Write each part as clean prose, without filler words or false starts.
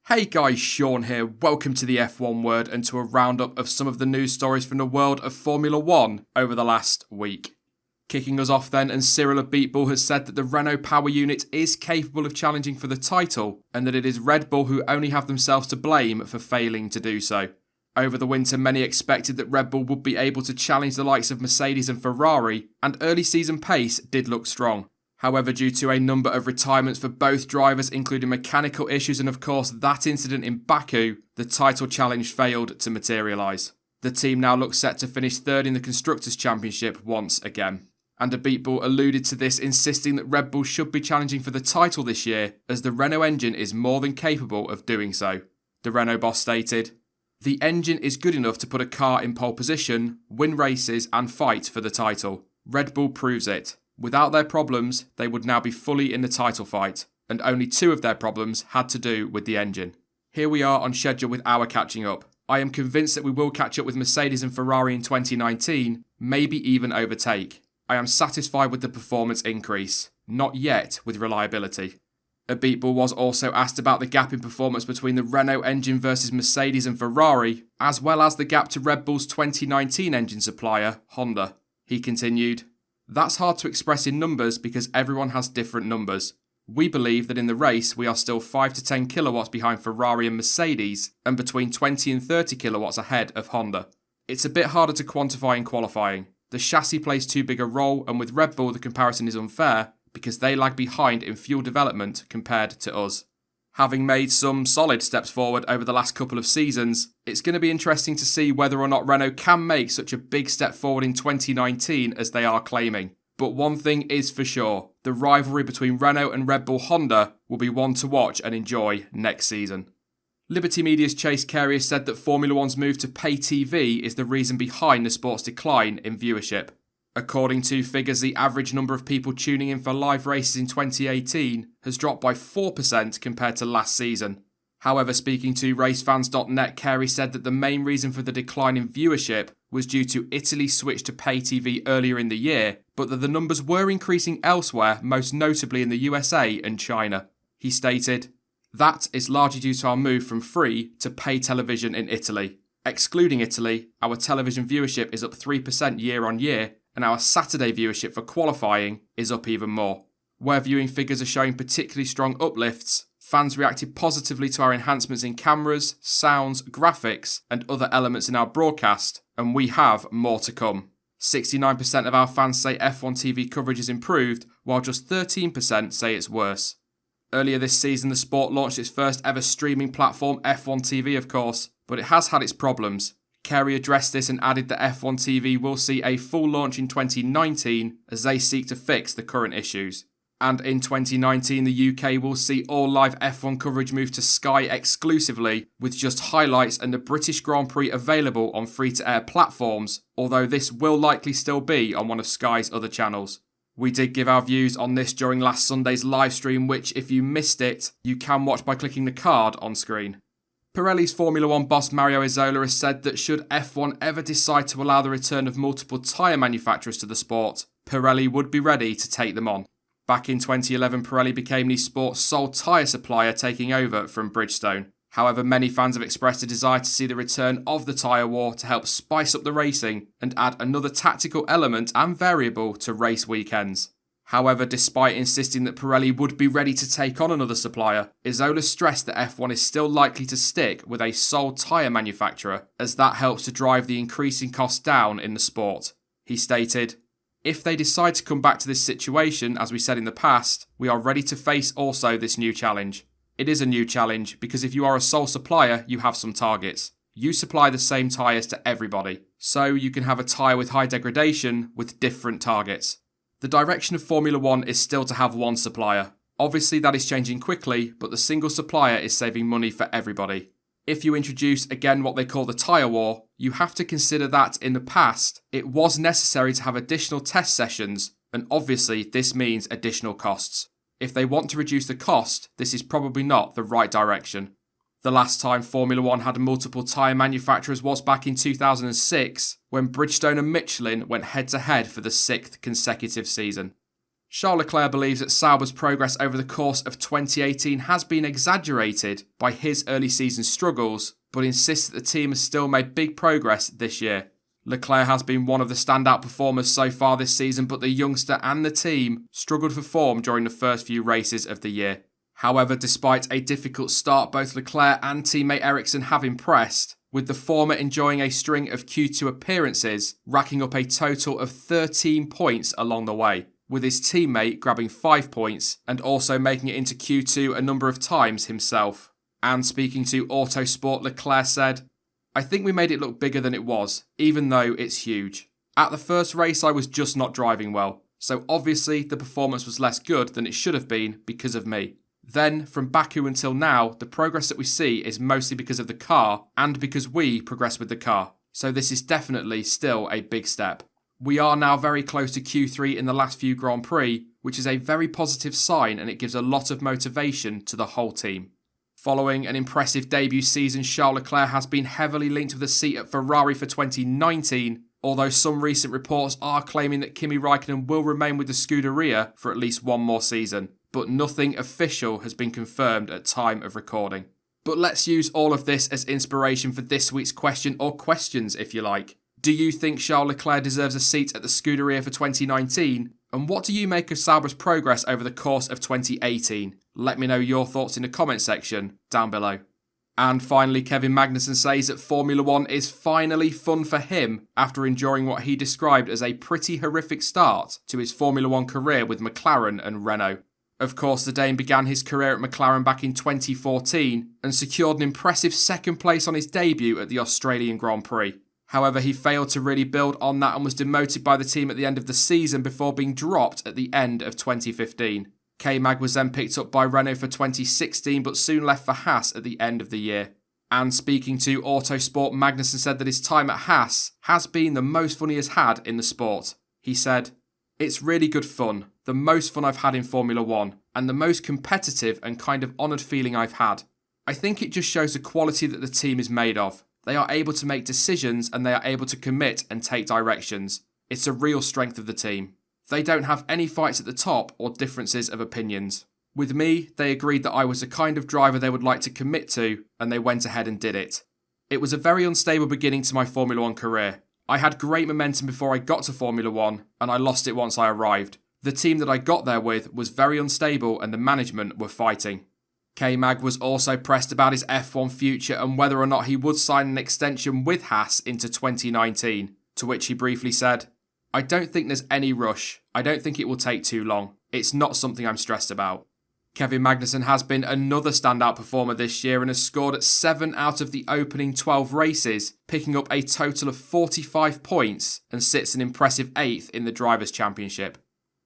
Hey guys, Sean here. Welcome to the F1 Word and to a roundup of some of the news stories from the world of Formula 1 over the last week. Kicking us off then, and Cyril Abiteboul has said that the Renault power unit is capable of challenging for the title and that it is Red Bull who only have themselves to blame for failing to do so. Over the winter, many expected that Red Bull would be able to challenge the likes of Mercedes and Ferrari, and early season pace did look strong. However, due to a number of retirements for both drivers, including mechanical issues and of course that incident in Baku, the title challenge failed to materialise. The team now looks set to finish third in the Constructors' Championship once again. And Abiteboul alluded to this, insisting that Red Bull should be challenging for the title this year, as the Renault engine is more than capable of doing so. The Renault boss stated, "The engine is good enough to put a car in pole position, win races and fight for the title. Red Bull proves it. Without their problems, they would now be fully in the title fight, and only two of their problems had to do with the engine. Here we are on schedule with our catching up. I am convinced that we will catch up with Mercedes and Ferrari in 2019, maybe even overtake. I am satisfied with the performance increase, not yet with reliability." Abiteboul was also asked about the gap in performance between the Renault engine versus Mercedes and Ferrari, as well as the gap to Red Bull's 2019 engine supplier, Honda. He continued, "That's hard to express in numbers because everyone has different numbers. We believe that in the race we are still 5 to 10 kilowatts behind Ferrari and Mercedes and between 20 and 30 kilowatts ahead of Honda. It's a bit harder to quantify in qualifying. The chassis plays too big a role, and with Red Bull the comparison is unfair because they lag behind in fuel development compared to us." Having made some solid steps forward over the last couple of seasons, it's going to be interesting to see whether or not Renault can make such a big step forward in 2019 as they are claiming. But one thing is for sure, the rivalry between Renault and Red Bull Honda will be one to watch and enjoy next season. Liberty Media's Chase Carey has said that Formula One's move to pay TV is the reason behind the sport's decline in viewership. According to figures, the average number of people tuning in for live races in 2018 has dropped by 4% compared to last season. However, speaking to racefans.net, Carey said that the main reason for the decline in viewership was due to Italy's switch to pay TV earlier in the year, but that the numbers were increasing elsewhere, most notably in the USA and China. He stated, "That is largely due to our move from free to pay television in Italy. Excluding Italy, our television viewership is up 3% year on year, and our Saturday viewership for qualifying is up even more. Where viewing figures are showing particularly strong uplifts, fans reacted positively to our enhancements in cameras, sounds, graphics, and other elements in our broadcast, and we have more to come. 69% of our fans say F1 TV coverage has improved, while just 13% say it's worse." Earlier this season, the sport launched its first ever streaming platform, F1 TV of course, but it has had its problems. Carey addressed this and added that F1 TV will see a full launch in 2019 as they seek to fix the current issues. And in 2019, the UK will see all live F1 coverage move to Sky exclusively, with just highlights and the British Grand Prix available on free-to-air platforms, although this will likely still be on one of Sky's other channels. We did give our views on this during last Sunday's live stream, which, if you missed it, you can watch by clicking the card on screen. Pirelli's Formula 1 boss Mario Isola has said that should F1 ever decide to allow the return of multiple tyre manufacturers to the sport, Pirelli would be ready to take them on. Back in 2011, Pirelli became the sport's sole tyre supplier, taking over from Bridgestone. However, many fans have expressed a desire to see the return of the tyre war to help spice up the racing and add another tactical element and variable to race weekends. However, despite insisting that Pirelli would be ready to take on another supplier, Isola stressed that F1 is still likely to stick with a sole tyre manufacturer, as that helps to drive the increasing costs down in the sport. He stated, "If they decide to come back to this situation, as we said in the past, we are ready to face also this new challenge. It is a new challenge because if you are a sole supplier, you have some targets. You supply the same tyres to everybody, so you can have a tyre with high degradation with different targets. The direction of Formula 1 is still to have one supplier. Obviously that is changing quickly, but the single supplier is saving money for everybody. If you introduce again what they call the tyre war, you have to consider that in the past it was necessary to have additional test sessions, and obviously this means additional costs. If they want to reduce the cost, this is probably not the right direction." The last time Formula 1 had multiple tyre manufacturers was back in 2006, when Bridgestone and Michelin went head-to-head for the 6th consecutive season. Charles Leclerc believes that Sauber's progress over the course of 2018 has been exaggerated by his early season struggles, but insists that the team has still made big progress this year. Leclerc has been one of the standout performers so far this season, but the youngster and the team struggled for form during the first few races of the year. However, despite a difficult start, both Leclerc and teammate Ericsson have impressed, with the former enjoying a string of Q2 appearances, racking up a total of 13 points along the way, with his teammate grabbing 5 points and also making it into Q2 a number of times himself. And speaking to Autosport, Leclerc said, "I think we made it look bigger than it was, even though it's huge. At the first race I was just not driving well, so obviously the performance was less good than it should have been because of me. Then, from Baku until now, the progress that we see is mostly because of the car and because we progress with the car. So this is definitely still a big step. We are now very close to Q3 in the last few Grand Prix, which is a very positive sign and it gives a lot of motivation to the whole team." Following an impressive debut season, Charles Leclerc has been heavily linked with a seat at Ferrari for 2019, although some recent reports are claiming that Kimi Raikkonen will remain with the Scuderia for at least one more season. But nothing official has been confirmed at time of recording. But let's use all of this as inspiration for this week's question, or questions if you like. Do you think Charles Leclerc deserves a seat at the Scuderia for 2019? And what do you make of Sauber's progress over the course of 2018? Let me know your thoughts in the comment section down below. And finally, Kevin Magnussen says that Formula 1 is finally fun for him after enduring what he described as a pretty horrific start to his Formula 1 career with McLaren and Renault. Of course, the Dane began his career at McLaren back in 2014 and secured an impressive second place on his debut at the Australian Grand Prix. However, he failed to really build on that and was demoted by the team at the end of the season before being dropped at the end of 2015. K-Mag was then picked up by Renault for 2016 but soon left for Haas at the end of the year. And speaking to Autosport, Magnussen said that his time at Haas has been the most fun he has had in the sport. He said, "It's really good fun, the most fun I've had in Formula 1, and the most competitive and kind of honoured feeling I've had. I think it just shows the quality that the team is made of. They are able to make decisions and they are able to commit and take directions. It's a real strength of the team. They don't have any fights at the top or differences of opinions. With me, they agreed that I was the kind of driver they would like to commit to, and they went ahead and did it. It was a very unstable beginning to my Formula 1 career. I had great momentum before I got to Formula 1, and I lost it once I arrived. The team that I got there with was very unstable and the management were fighting." K-Mag was also pressed about his F1 future and whether or not he would sign an extension with Haas into 2019, to which he briefly said, "I don't think there's any rush. I don't think it will take too long. It's not something I'm stressed about." Kevin Magnussen has been another standout performer this year and has scored at 7 out of the opening 12 races, picking up a total of 45 points and sits an impressive 8th in the Drivers' Championship.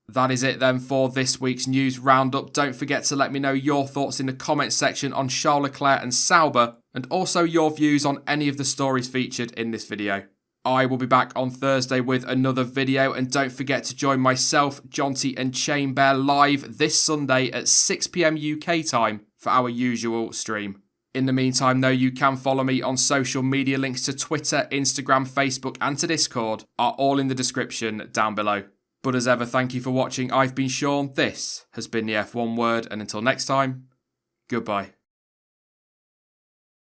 That is it then for this week's news roundup. Don't forget to let me know your thoughts in the comments section on Charles Leclerc and Sauber, and also your views on any of the stories featured in this video. I will be back on Thursday with another video, and don't forget to join myself, Jonty and Chainbear live this Sunday at 6 PM UK time for our usual stream. In the meantime though, you can follow me on social media. Links to Twitter, Instagram, Facebook and to Discord are all in the description down below. But as ever, thank you for watching. I've been Sean, this has been the F1 Word, and until next time, goodbye.